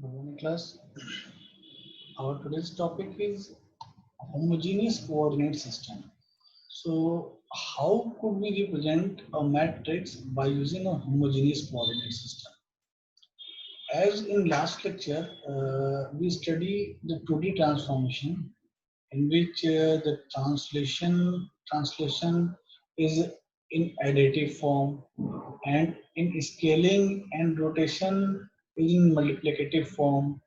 Good morning, class. Our today's topic is homogeneous coordinate system. So, how could we represent a matrix by using a homogeneous coordinate system? As in last lecture, we study the 2D transformation, in which the translation is in additive form, and in scaling and rotation is in multiplicative form,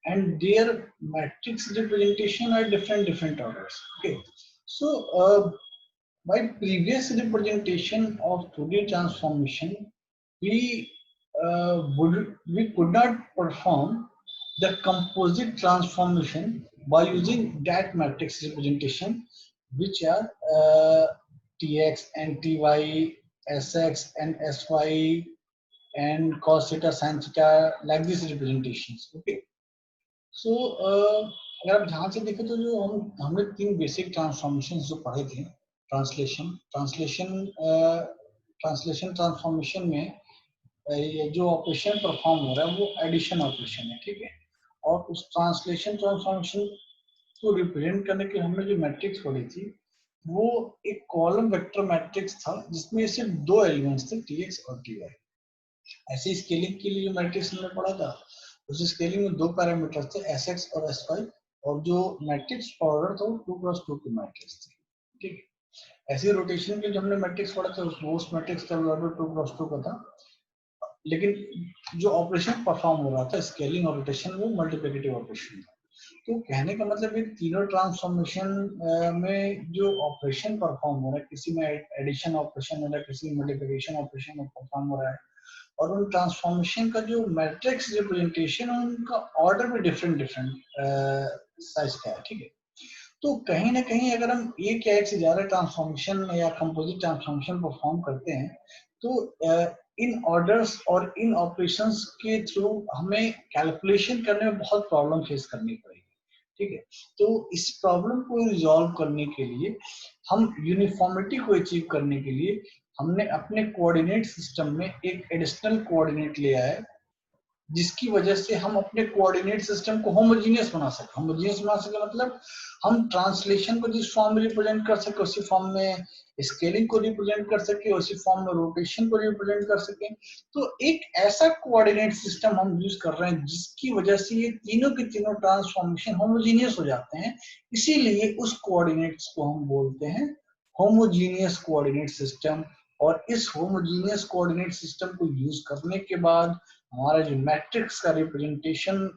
and their matrix representation are different orders. Okay, so by previous representation of 2D transformation, we we could not perform the composite transformation by using that matrix representation, which are Tx and Ty, Sx and Sy, and cos theta, sin theta, like these representations. Okay, so अगर आप ध्यान से देखें तो जो हमने तीन basic transformation जो पढ़े थे, ट्रांसलेशन ट्रांसफॉर्मेशन में ये जो ऑपरेशन परफॉर्म हो रहा है वो एडिशन ऑपरेशन है, ठीक है। और उस ट्रांसलेशन ट्रांसफॉर्मेशन को रिप्रेजेंट करने के हमने जो मैट्रिक्स पढ़ी थी वो एक कॉलम वेक्टर मैट्रिक्स था जिसमें सिर्फ दो एलिमेंट्स थे, टीएक्स और टीवाई। ऐसे स्केलिंग के लिए जो मैट्रिक्स हमने पढ़ा था उस स्केलिंग में दो पैरामीटर्स थे, एस एक्स और एस वाई, और जो मैट्रिक्स ऑर्डर था वो 2x2 की मैट्रिक्स थी, ठीक है। ऐसे रोटेशन के जो हमने मैट्रिक्स पढ़ा था उस मैट्रिक्स का ऑर्डर 2x2 का था, लेकिन जो ऑपरेशन परफॉर्म हो रहा था स्केलिंग और रोटेशन वो मल्टीप्लिकेटिव ऑपरेशन था। तो कहने का मतलब ये तीनों ट्रांसफॉर्मेशन में जो ऑपरेशन परफॉर्म हो रहा है, किसी में एडिशन ऑपरेशन हो रहा है, किसी में मल्टीप्लिकेशन ऑपरेशन परफॉर्म हो रहा है, और उन ट्रांसफॉर्मेशन का जो मैट्रिक्स रिप्रेजेंटेशन है उनका ऑर्डर भी डिफरेंट साइज का है, ठीक है। तो कहीं ना कहीं अगर हम एक या एक से ज्यादा ट्रांसफॉर्मेशन या कंपोजिट ट्रांसफॉर्मेशन परफॉर्म करते हैं तो इन ऑर्डर्स और इन ऑपरेशंस के थ्रू हमें कैलकुलेशन करने में बहुत प्रॉब्लम फेस करनी पड़ेगी, ठीक है। तो इस प्रॉब्लम को रिजॉल्व करने के लिए हम यूनिफॉर्मिटी को अचीव करने के लिए हमने अपने कोऑर्डिनेट सिस्टम में एक एडिशनल कोऑर्डिनेट लिया है, जिसकी वजह से हम अपने कोऑर्डिनेट सिस्टम को होमोजीनियस बना सके। होमोजीनियस बना सके मतलब हम ट्रांसलेशन को जिस फॉर्म में रिप्रेजेंट कर सके उसी फॉर्म में स्केलिंग को रिप्रेजेंट कर सके, उसी फॉर्म में रोटेशन को रिप्रेजेंट कर सके। तो एक ऐसा कोऑर्डिनेट सिस्टम हम यूज कर रहे हैं जिसकी वजह से ये तीनों के तीनों ट्रांसफॉर्मेशन होमोजीनियस हो जाते हैं, इसीलिए उस कोऑर्डिनेट्स को हम बोलते हैं होमोजीनियस कोऑर्डिनेट सिस्टम। और इस होमोजीनियस कोऑर्डिनेट सिस्टम को यूज करने के बाद हमारा जो मैट्रिक्स का रिप्रेजेंटेशन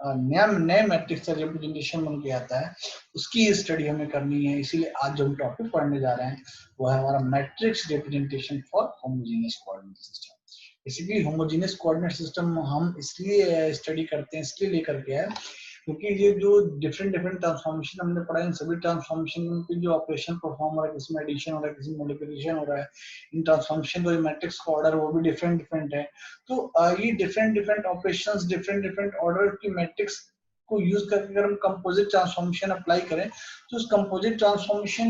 नए मैट्रिक्स का रिप्रेजेंटेशन बन के आता है, उसकी स्टडी हमें करनी है। इसीलिए आज जो हम टॉपिक पढ़ने जा रहे हैं वो है हमारा matrix representation for homogeneous coordinate system. इसीलिए होमोजेनियस कोऑर्डिनेट सिस्टम हम इसलिए स्टडी करते हैं, इसलिए लेकर के है क्योंकि ये जो डिफरेंट ट्रांसफॉर्मेशन हमने पढ़ा है, इन सभी ट्रांसफॉर्मेशन के जो ऑपरेशन परफॉर्म हो रहा है, किसी में एडिशन हो रहा है, किसी में मल्टीप्लिकेशन हो रहा है, इन ट्रांसफॉर्मेशन का जो मैट्रिक्स का ऑर्डर वो भी डिफरेंट है। तो ये डिफरेंट ऑपरेशंस, डिफरेंट ऑर्डर की मैट्रिक्स को यूज करके अगर हम कंपोजिट ट्रांसफॉर्मेशन अप्लाई करें तो उस कंपोजिट ट्रांसफॉर्मेशन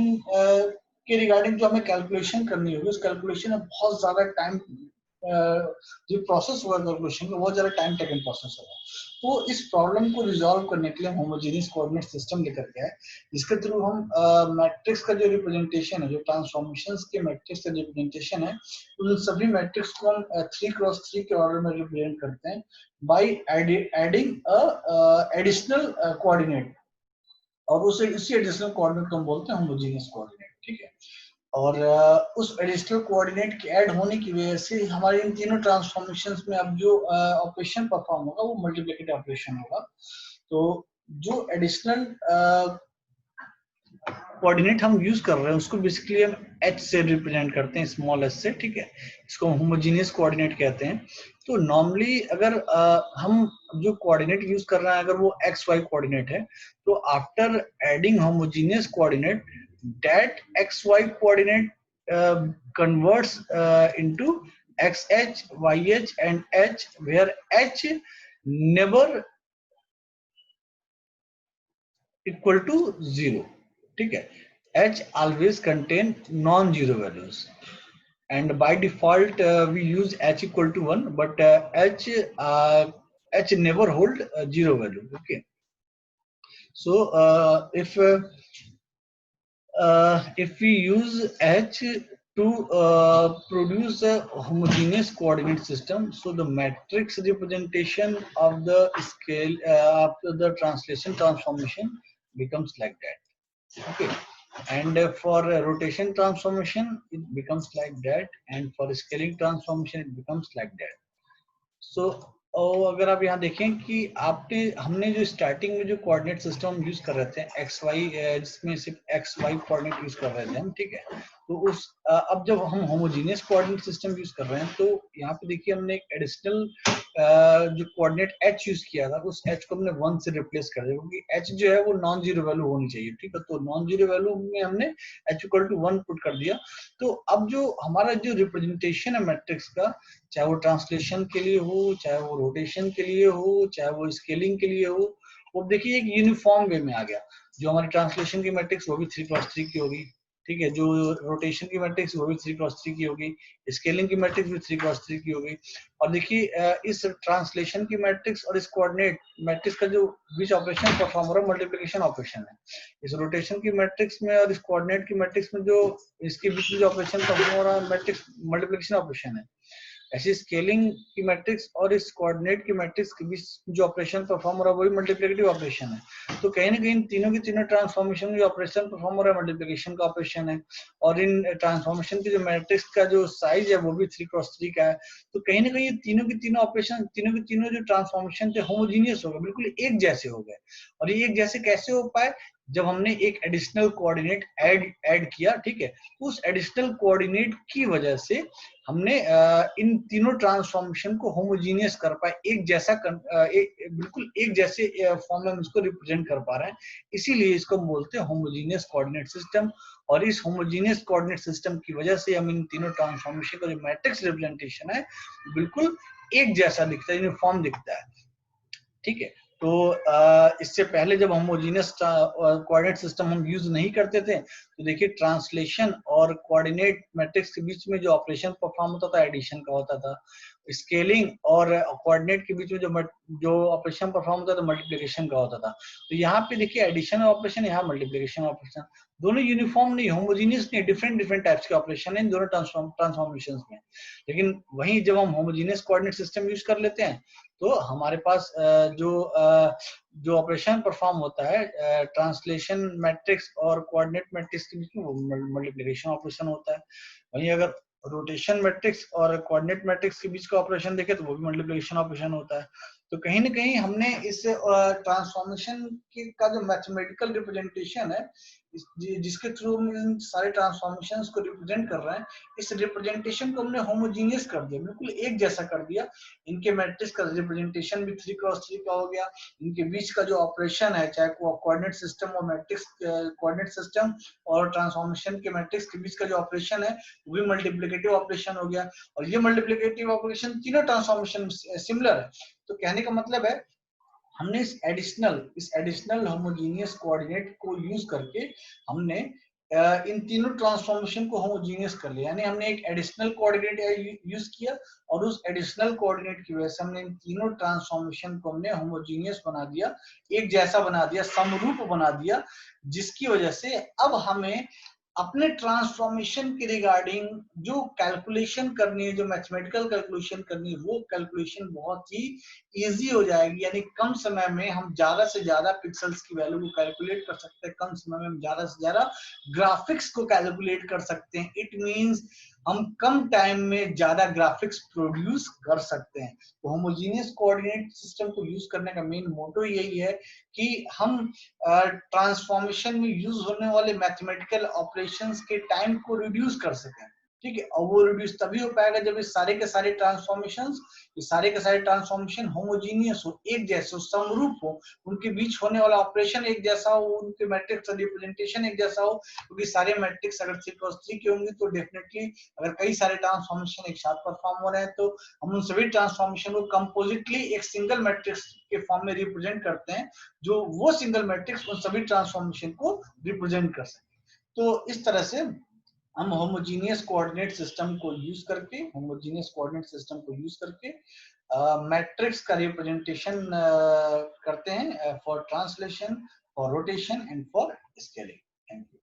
के रिगार्डिंग जो हमें कैलकुलेशन करनी होगी, उस कैलकुलेशन में बहुत ज्यादा टाइम जो प्रोसेस होगा कैलकुलेशन का बहुत ज्यादा टाइम टेकन प्रोसेस होगा। तो इस प्रॉब्लम को रिजॉल्व करने के लिए होमोजेनियस कोऑर्डिनेट सिस्टम लेकर के आए, जिसके थ्रू हम मैट्रिक्स का जो रिप्रेजेंटेशन है, जो ट्रांसफॉर्मेशंस के मैट्रिक्स का रिप्रेजेंटेशन है, उन सभी मैट्रिक्स को हम 3x3 के ऑर्डर में रिप्रेजेंट करते हैं बाय एडिंग एडिशनल कोऑर्डिनेट, और उसी एडिशनल कोऑर्डिनेट को हम बोलते हैं होमोजेनियस कोऑर्डिनेट, ठीक है। और उस एडिशनल कोऑर्डिनेट के ऐड होने की वजह से हमारे इन तीनों ट्रांसफॉर्मेशंस में अब जो ऑपरेशन परफॉर्म होगा वो मल्टीप्लिकेटिव ऑपरेशन होगा। तो जो एडिशनल कोऑर्डिनेट हम यूज कर रहे हैं उसको बेसिकली हम h से रिप्रेजेंट करते हैं, स्मॉल h से, ठीक है। इसको होमोजेनियस कोऑर्डिनेट कहते हैं। तो नॉर्मली अगर हम जो कोऑर्डिनेट यूज कर रहे हैं अगर वो x y कोऑर्डिनेट है, तो after adding homogeneous coordinate that xy coordinate converts into xh, yh and h, where h never equal to 0, ठीक है। h always contain non-zero values and by default we use h equal to 1, but h H never hold zero value. Okay, so if we use H to produce a homogeneous coordinate system, so the matrix representation of the scale after the translation transformation becomes like that. Okay, and for rotation transformation it becomes like that, and for scaling transformation it becomes like that. सो अगर आप यहाँ देखें कि आपने हमने जो starting में जो कोऑर्डिनेट सिस्टम यूज कर रहे थे एक्स वाई, जिसमें सिर्फ एक्स वाई कोऑर्डिनेट यूज कर रहे थे हम, ठीक है, तो उस अब जब हम होमोजेनियस कोऑर्डिनेट सिस्टम यूज कर रहे हैं तो यहाँ पे देखिए हमने एक एडिशनल जो कोऑर्डिनेट एच यूज किया था, उस एच को हमने 1 से रिप्लेस कर दिया, क्योंकि एच जो है वो नॉन जीरो वैल्यू होनी चाहिए, ठीक है, तो नॉन जीरो वैल्यू में हमने एच इक्वल टू 1 पुट कर दिया। तो अब जो हमारा जो रिप्रेजेंटेशन है मैट्रिक्स का, चाहे वो ट्रांसलेशन के लिए हो, चाहे वो रोटेशन के लिए हो, चाहे वो स्केलिंग के लिए हो, वो देखिए एक यूनिफॉर्म वे में आ गया। जो हमारी ट्रांसलेशन की मैट्रिक्स वो भी 3x3 की होगी, ठीक है, जो रोटेशन की मैट्रिक्स वो भी 3x3 की होगी, स्केलिंग की मैट्रिक्स भी 3x3 की होगी। और देखिए इस ट्रांसलेशन की मैट्रिक्स और इस कोऑर्डिनेट मैट्रिक्स का जो बीच ऑपरेशन परफॉर्म हो रहा है मल्टीप्लिकेशन ऑपरेशन है। इस रोटेशन की मैट्रिक्स में और इस कोऑर्डिनेट की मैट्रिक्स में जो इसके बीच में जो ऑपरेशन परफॉर्म हो रहा है मैट्रिक्स मल्टीप्लिकेशन ऑपरेशन है। ऐसी स्केलिंग की मैट्रिक्स और इस कोऑर्डिनेट की मैट्रिक्स के बीच जो ऑपरेशन परफॉर्म हो रहा है वही मल्टीप्लिकेटिव ऑपरेशन है। तो कहीं ना कहीं तीनों की तीनों ट्रांसफॉर्मेशन में जो ऑपरेशन परफॉर्म हो रहा है मल्टीप्लिकेशन का ऑपरेशन है, और इन ट्रांसफॉर्मेशन की जो मैट्रिक्स का जो साइज है वो भी 3x3 का है। तो कहीं ना कहीं तीनों की तीनों ऑपरेशन, तीनों की तीनों जो ट्रांसफॉर्मेशन थे होमोजीनियस हो गए, बिल्कुल एक जैसे हो गए। और ये एक जैसे कैसे हो पाए? जब हमने एक एडिशनल कोऑर्डिनेट ऐड किया, ठीक है, उस एडिशनल कोऑर्डिनेट की वजह से हमने इन तीनों ट्रांसफॉर्मेशन को होमोजीनियस कर पाए, एक जैसा बिल्कुल एक जैसे फॉर्म में हम इसको रिप्रेजेंट कर पा रहे हैं। इसीलिए इसको हम बोलते हैं होमोजीनियस कोऑर्डिनेट सिस्टम। और इस होमोजीनियस कोऑर्डिनेट सिस्टम की वजह से हम इन तीनों ट्रांसफॉर्मेशन का जो मैट्रिक्स रिप्रेजेंटेशन है बिल्कुल एक जैसा दिखता है, यूनिफॉर्म दिखता है, ठीक है। तो इससे पहले जब होमोजेनियस कोऑर्डिनेट सिस्टम हम यूज नहीं करते थे, तो देखिए ट्रांसलेशन और कोऑर्डिनेट मैट्रिक्स के बीच में जो ऑपरेशन परफॉर्म होता था एडिशन का होता था, स्केलिंग और कोऑर्डिनेट के बीच में जो ऑपरेशन परफॉर्म होता था मल्टीप्लिकेशन का होता था। तो यहाँ पे देखिए एडिशन ऑपरेशन, यहाँ मल्टीप्लिकेशन ऑपरेशन, दोनों यूनिफॉर्म नहीं, होमोजेनियस नहीं, डिफरेंट डिफरेंट टाइप्स के ऑपरेशन है इन दोनों ट्रांसफॉर्मेशन में। लेकिन वहीं जब हम होमोजेनियस कोऑर्डिनेट सिस्टम यूज कर लेते हैं तो हमारे पास जो ऑपरेशन परफॉर्म होता है ट्रांसलेशन मैट्रिक्स और कोऑर्डिनेट मैट्रिक्स के बीच में वो मल्टीप्लिकेशन ऑपरेशन होता है। वहीं अगर रोटेशन मैट्रिक्स और कोऑर्डिनेट मैट्रिक्स के बीच का ऑपरेशन देखें तो वो भी मल्टीप्लिकेशन ऑपरेशन होता है। तो कहीं ना कहीं हमने इस ट्रांसफॉर्मेशन का जो मैथमेटिकल रिप्रेजेंटेशन है, जिसके थ्रू हम इन सारे ट्रांसफॉर्मेशंस को रिप्रेजेंट कर रहे हैं, इस रिप्रेजेंटेशन को हमने होमोजीनियस कर दिया, बिल्कुल एक जैसा कर दिया। इनके मैट्रिक्स का रिप्रेजेंटेशन भी 3x3 का हो गया, इनके बीच का जो ऑपरेशन है, चाहे कोऑर्डिनेट सिस्टम और मैट्रिक्स कोऑर्डिनेट सिस्टम और ट्रांसफॉर्मेशन के मैट्रिक्स के बीच का जो ऑपरेशन है वो भी मल्टीप्लिकेटिव ऑपरेशन हो गया। और ये मल्टीप्लिकेटिव ऑपरेशन तीनों ट्रांसफॉर्मेशन सिमिलर है। तो कहने का मतलब है हमने इस एडिशनल होमोजीनियस कोऑर्डिनेट को यूज करके हमने इन तीनों ट्रांसफॉर्मेशन को होमोजीनियस कर लिया, यानी हमने एक एडिशनल कोऑर्डिनेट यूज किया और उस एडिशनल कोऑर्डिनेट की वजह से हमने इन तीनों ट्रांसफॉर्मेशन को हमने होमोजीनियस बना दिया, एक जैसा बना दिया, समरूप बना दिया, जिसकी वजह से अब हमें अपने ट्रांसफॉर्मेशन के रिगार्डिंग जो कैलकुलेशन करनी है, जो मैथमेटिकल कैलकुलेशन करनी है, वो कैलकुलेशन बहुत ही इजी हो जाएगी। यानी कम समय में हम ज्यादा से ज्यादा पिक्सल्स की वैल्यू को कैलकुलेट कर सकते हैं, कम समय में हम ज्यादा से ज्यादा ग्राफिक्स को कैलकुलेट कर सकते हैं। इट मींस हम कम टाइम में ज्यादा ग्राफिक्स प्रोड्यूस कर सकते हैं। तो होमोजेनियस कोऑर्डिनेट सिस्टम को यूज करने का मेन मोटो यही है कि हम ट्रांसफॉर्मेशन में यूज होने वाले मैथमेटिकल ऑपरेशंस के टाइम को रिड्यूस कर सकें, ठीक है। और वो रिड्यूस तभी हो पाएगा जब ये सारे के सारे ट्रांसफॉर्मेशन होमोजीनियस हो, एक जैसे हो, समरूप हो, उनके बीच होने वाला ऑपरेशन एक जैसा हो, उनके मैट्रिक्स का रिप्रेजेंटेशन एक जैसा हो। क्योंकि सारे मैट्रिक्स अगर 3x3 के होंगे तो डेफिनेटली अगर कई सारे ट्रांसफॉर्मेशन एक साथ परफॉर्म हो रहे हैं तो हम उन सभी ट्रांसफॉर्मेशन को कंपोजिटली एक सिंगल मैट्रिक्स के फॉर्म में रिप्रेजेंट करते हैं, जो वो सिंगल मैट्रिक्स उन सभी ट्रांसफॉर्मेशन को रिप्रेजेंट कर सके। तो इस तरह से हम होमोजीनियस कोऑर्डिनेट सिस्टम को यूज करके मैट्रिक्स का रिप्रेजेंटेशन करते हैं for translation, for rotation and for scaling. Thank you.